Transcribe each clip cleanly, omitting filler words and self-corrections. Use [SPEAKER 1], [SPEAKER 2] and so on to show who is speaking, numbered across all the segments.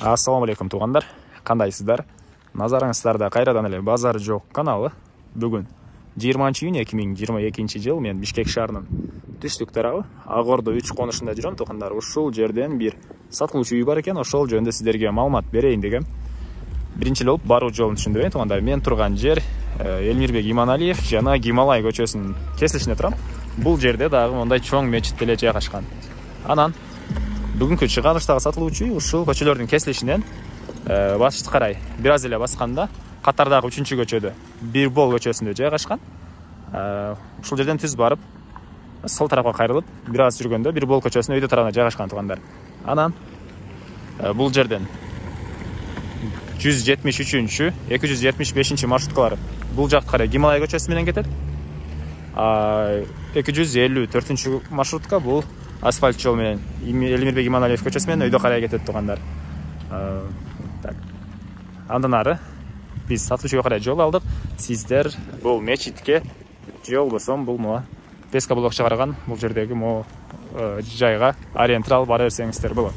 [SPEAKER 1] Ассаламу алейкум туғандар, қандайсыздар? Назарыңыздарда қайрадан эле базар жоқ каналы. Бүгін 20 июнь 2022 жыл мен Бишкек шаарынын түштүк тарабы Ак Ордо 3 конушунда жүрөм туғандар. Ушул жерден бир сатылуучу үй бар экен, ошол жөнүндө сиздерге маалымат берейин дегем. Биринчи эле баруу жолун түшүндүрөйүн туғандар. Мен турган жер Элмирбек Иманалиев жана Гималай көчөсүнүн кесилишинде турам. Бул жерде дагы мондай чоң мечит деле жайгашкан. Анан бүгүнкү чыгарылыштагы сатылуучу үй ушул көчөлөрдүн кесилишинен башты карай бир аз эле басканда катардагы 3-чү көчөдө Бирбол көчөсүндө жайгашкан. Ушул жерден түз барып, сол тарапка кайрылып, бир аз жүргөндө Бирбол көчөсүнүн өйдө тарабына жайгашкан тугандар. Анан бул жерден 173-275 маршруткалар бул жакка карай Гималай көчөсү менен кетет. 254-чү маршрутка бул асфальт жол менен Элмирбек Иманалиев көчөсү менен өйдө карай кетет тугандар. Андан ары биз сатылуучуга карай жол алдык. Сиздер бул мечитке же болбосо бул моа Песка блокча караган бул жердеги моа жайга ориентир алып бара берсеңиздер болот.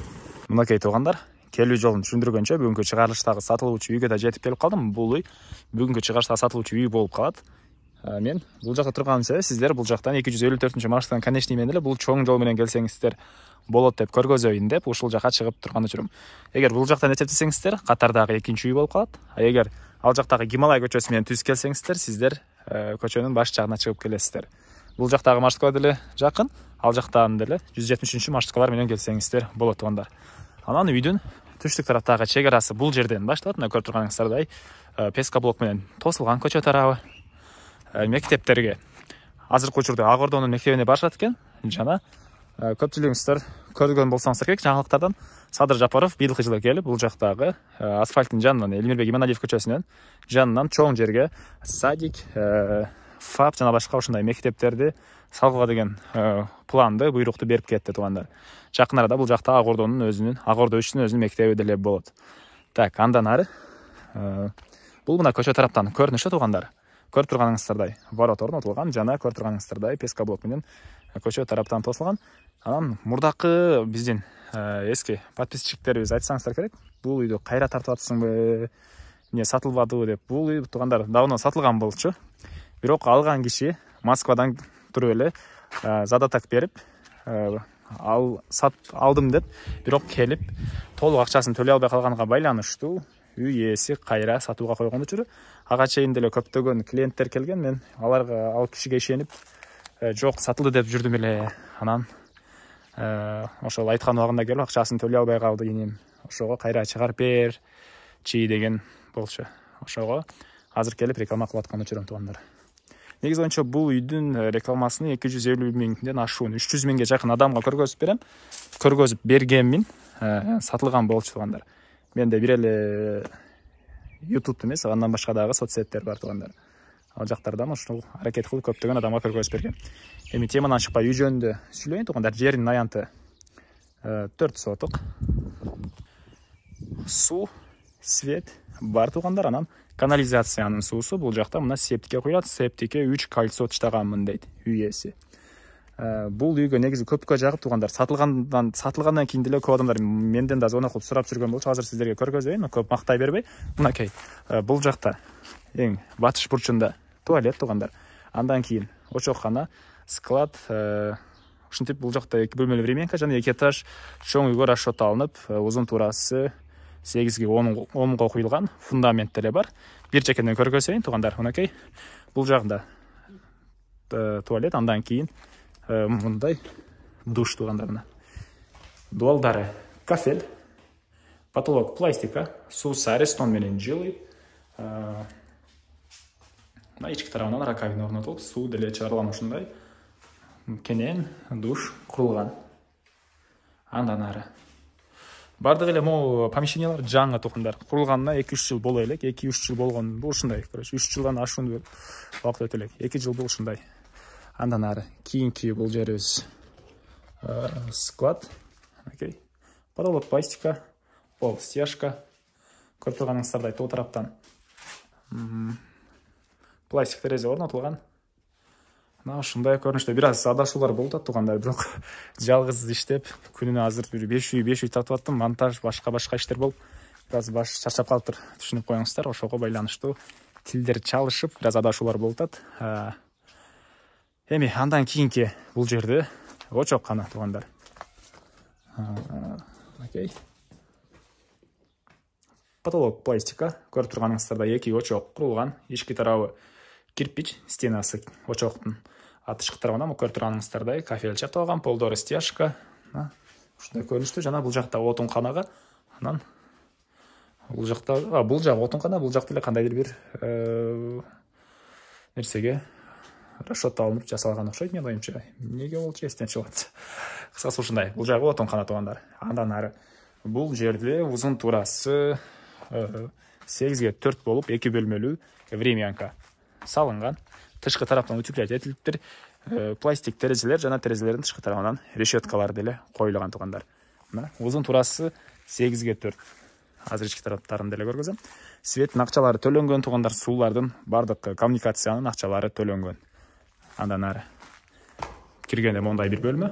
[SPEAKER 1] Мынакей тугандар, келүү жолун түшүндүргөнчө бүгүнкү чыгарылыштагы сатылуучу үйгө да жетип келип калдым. Бул үй бүгүнкү чыгарылыштагы сатылуучу үй болуп калат. Мен бул жакта турганым себеби сиздер бул жактан 254-чү маршруттан конечный менен эле бул чоң жол менен келсеңиздер болот деп көргөзөйүн деп ушул жака чыгып турган учурум. Эгер бул жактан эсептесеңиздер катардагы 2-чү үй болуп калат. Эгер ал жактагы Гималай көчөсү менен түз келсеңиздер сиздер көчөнүн баш жагына чыгып келесиздер. Бул жактагы маршрутка деле жакын, ал жактан деле 173-чү маршруткалар менен келсеңиздер болот тугандар. Анан үйдүн түштүк тараптагы чек арасы бул жерден башталат. Мына көрүп турганыңыздардай Песка блок менен тосулган көчө тарабы. Мектептерге азыркы учурда Ак Ордонун мектебине барышат экен. Жана көпчүлүгүңүздөр көргөн болсоңуздар керек жаңылыктардан Садыр Жапаров быйылкы жылы келип бул жактагы асфальттын жанынан Элмирбек Иманалиев көчөсүнүн жанынан чоң жерге садик, ФАП жана башка ушундай мектептерди салууга деген планды, буйрукту берип кетти тугандар. Жакын арада бул жакта Ак Ордо 3-үн өзүнүн мектеби деле болот. Так, андан ары бул мына көчө тараптан көрүнүшү тугандар. Көрүп турганыңыздардай ворот орнотулган жана көрүп турганыңыздардай Песка блок менен көчө тараптан тосулган. Анан мурдакы биздин эски подписчиктерибиз айтсаңыздар керек, бул үйдү кайра тартып атсыңбы, эмне сатылбадыбы деп. Бул үй тугандар давно сатылган болчу. Бирок алган киши Москвадан туруп эле задаток берип, алдым деп, бирок келип толук акчасын төлөй албай калганга байланыштуу үй ээси кайра сатууга койгон учуру. Ага чейин деле көптөгөн клиенттер келген, мен аларга, ал кишиге ишенип жок сатылды деп жүрдүм эле. Анан ошол айткан убагында келип акчасын төлөй албай калды иним. Ошого кайра чыгарып берчи деген болчу. Ошого азыр келип реклама кылып аткан учурум тугандар. Негизи боюнча бул үйдүн рекламасын 250 миңден ашуун 300 миңге жакын адамга көргөзүп берем. Көргөзүп бергенмин, сатылган болчу тугандар. Менде бир эле YouTube эмес, андан башка дагы соцсеттер бар тугандар. Ал жактардан ушул аракет кылып көптөгөн адамга көргөзүп берген. Эми темадан чыкпай үй жөнүндө сүйлөйүн тугандар. Жердин аянты 4 соток. Суу, свет бар тугандар. Анан канализациянын суусу бул жакта мына септикке куюлат. Септикке 3 кольцо таштаганмын дейт үй ээси. Бул үйгө негизи көпкө жагып тугандар. Сатылгандан кийин деле көп адамдар менден да звонок кылып сурап жүргөн болчу. Азыр сиздерге көргөзөйүн, көп мактай бербей. Мынакей, бул жакта эң батыш бурчунда туалет тугандар. Андан кийин очоккана, склад, ушинтип бул жакта 2 бөлмөлүү временка жана 2 этаж чоң үйгө расчет алынып, узун туурасы 8ге 10го куюлган фундамент деле бар. Бир чекеден көргөзөйүн тугандар. Мынакей, бул жагында туалет, андан кийин мындай душ тугандар. Мына дуалдары кафель, потолок пластика, суусу арестон менен жылый. Мына ички тарабынан раковина орнотулуп, суу деле чыгарылган ушундай. Кенен душ курулган. Андан ары бардык эле могу помещениялар жаңы тугандар. Курулганына 2-3 жыл боло элек, 2-3 жыл болгон. Бул ушундай, короче, 3 жылдан ашуун убакыт өтө элек. 2 жыл бул ушундай. Андан ары кийинки бул жерибиз склад. Окей. Потолок пластика, пол стяжка. Көрүп турганыңыздардай тоо тараптан пластик терезе орнотулган. мына ушундай көрүнүштө бир аз адашуулар болуп атат туугандар, бирок жалгыз иштеп күнүнө азыр бир 5 үй тартып аттым, монтаж башка иштер болуп бир аз баш чарчап калыптыр, түшүнүп коюңуздар. Ошого байланыштуу тилдер чалышып бир аз адашуулар болуп атат. Эми андан кийинки бул жерде очок кана туугандар. Окей. Потолок пластика, көрүп турганыңыздардай 2 очок курулган. Ички тарабы кирпич, стенасы очоктун тышкы тарабынан көрүп турганыңыздардай кафель чапталган, полдоры стяжка. Ушундай көрүнүштүү. Жана бул жакта отун канага, анан бул жакта бул жак отун кана, бул жакта эле кандайдыр бир нерсеге расчет алынып жасалган окшойт менин оюмча. Эмнеге болчу эстен чыгып атат. Кыскасы ушундай. Бул жагы отун кана туугандар. Андан ары бул жерде узун турасы 8ге 4 болуп 2 бөлмөлүү времянка салынган. Тышкы тараптан утеплять этилиптир. Пластик терезелер жана терезелердин тышкы тарабынан решеткалар деле коюлган туугандар. Мына узун турасы 8ге 4. Азыр ички тараптарын деле көргөзөм. Светтин акчалары төлөнгөн туугандар, суулардын бардык коммуникациянын акчалары төлөнгөн. Андан ары киргенде мондай бир бөлмө.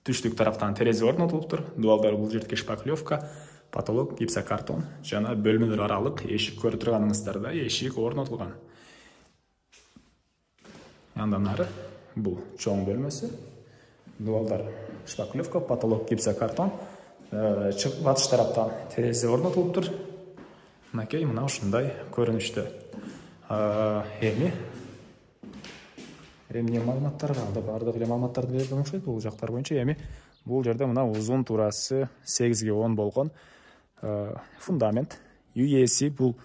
[SPEAKER 1] Түштүк тараптан терезе орнотулуптур. Дуалдар бул жердеги шпаклевка, потолок гипсокартон жана бөлмөлөр аралык эшик көрүп турганыңыздардай эшик орнотулган. Андан ары бул чоң бөлмөсү. Дуалдар шпаклевка, потолок гипсокартон. Батыш тараптан терезе орнотулуптур. Мынакей мына ушундай көрүнүштө. Эми эмне маалыматтар калды? Бардык эле маалыматтарды бердим окшойт бул жактар боюнча. Эми бул жерде мына узун турасы 8ге 10 болгон фундамент. Үй ээси бул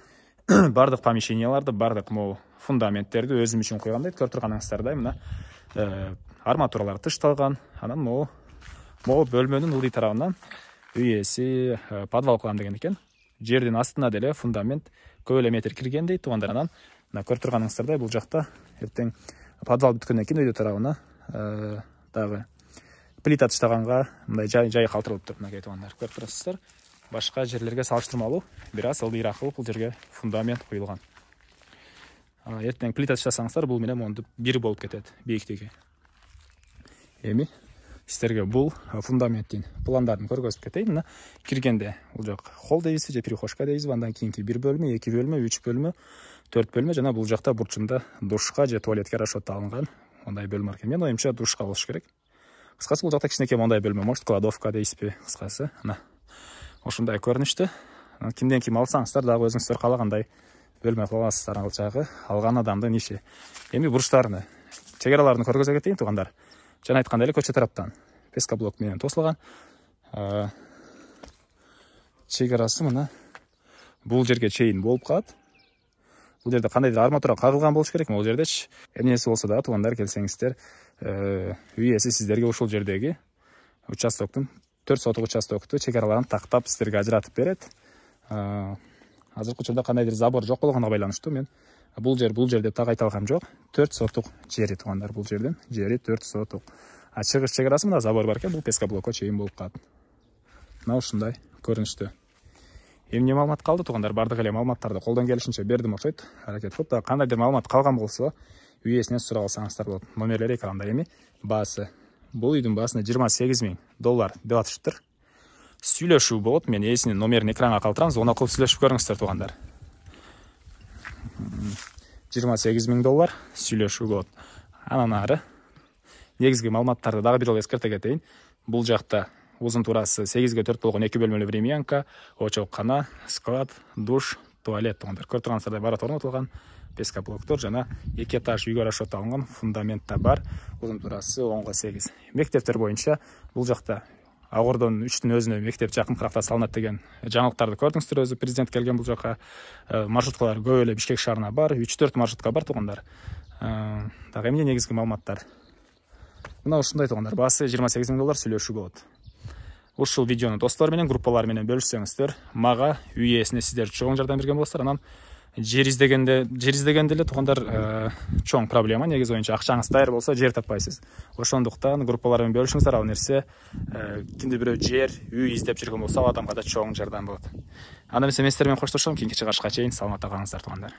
[SPEAKER 1] бардык помещенияларды, бардык могу фундаменттерди өзүм үчүн койгон дейт. Көрүп турганыңыздардай мына арматуралар тышталган. Анан могу бөлмөнүн ылдый тарабынан үй ээси подвал кылам деген экен. Жердин астына деле фундамент көп эле метр кирген дейт туугандар. Анан мына көрүп турганыңыздардай бул жакта эртең подвал бүткөндөн кийин өйдө тарабына дагы плита тыштаганга мындай жай калтырылыптыр. Мынакей туугандар, көрүп турасыздар. Башка жерлерге салыштырмалуу бир аз ылдыйраак кылып бул жерге фундамент куюлган. Эртең плита тыштасаңыздар бул менен монтип бир болуп кетет бийиктиги. Эми сиздерге бул фундаменттин пландарын көргөзүп кетейин. Мына киргенде бул жак холл дейбизби же перехожка дейбизби, андан кийинки 1 бөлмө, 2 бөлмө, 3 бөлмө, 4 бөлмө жана бул жакта бурчунда душка же туалетке расчет алынган мондай бөлмө бар экен. Мен оюмча душка болуш керек. Кыскасы бул жакта кичинекей мондай бөлмө, может кладовка дейсизби, кыскасы. Мына ушундай көрүнүштө. Кимден ким алсаңыздар дагы өзүңүздөр каалагандай бөлмө кыла аласыздар. Ал жагы алган адамдын иши. Эми бурчтарын, чегераларын көргөзө кетейин туугандар. Жана айткандай эле көчө тараптан пескоблок менен тосулган. Чегерасы мына бул жерге чейин болуп калат. Бул жерде кандайдыр арматура кагылган болуш керек. Бул жердечи эмнеси болсо да туугандар келсеңиздер, үй ээси сиздерге ушул жердеги участоктун 4 сотук участокту чегераларын тактап сиздерге ажыратып берет. Азыркы учурда кандайдыр забор жок болгонуна байланыштуу мен бул жер деп так айта алгам жок. 4 сотук жери туугандар, бул жердин жери 4 сотук. Чыгыш чегерасы мына забор бар экен, бул пескоблокко чейин болуп калат. Мына ушундай көрүнүштө. Эмне маалымат калды туугандар? Бардык эле маалыматтарды колдон келишинче бердим окшойт. Аракет кылып, да кандайдыр маалымат калган болсо, үй ээсинен сурап алсаңыздар болот. Номерлери экранда. Эми баасы. Бул үйдүн баасына $28,000 деп атышыптыр. Сүйлөшүү болот. Мен ээсинин номерин экранга калтырам, звонок кылып сүйлөшүп көрүңүздөр туугандар. $28,000 сүйлөшүү болот. Анан ары негизги маалыматтарды дагы бир жолу эскерте кетейин. Бул жакта узун турасы 8ге 4 болгон 2 бөлмөлүү времянка, очок кана, склад, душ, туалет туугандар. Көрүп турганыңыздардай бара орнотулган пескоблоктор жана 2 этаж үйгө расчет алынган фундамент да бар. Узун турасы 10га 8. Мектептер боюнча бул жакта Агордон 3-түн өзүнө мектеп жакынкыракта салынат деген жаңылыктарды көрдүңүздөр. Өзү президент келген бул жака маршруткалар көп эле Бишкек шаарына бар, 3-4 маршрутка бар туугандар. Дагы эмне негизги маалыматтар? Мына ушундай туугандар, баасы $28,000 сүйлөшүү болот. Ушул видеону достор менен, группалар менен бөлүшсөңүздөр, мага үй ээсине сиздер чоң жардам берген болосуздар. Анан жер издегенде эле туугандар чоң проблема. Негизи боюнча акчаңыз даяр болсо жер таппайсыз. Ошондуктан группалар менен бөлүшүңүздөр. Ал нерсе кимди бирөө жер, үй издеп жүргөн болсо, ал адамга да чоң жардам болот. Анда эмесе мен сиздер менен коштошом. Кийинки чыгарышка чейин саламатта калыңыздар туугандар.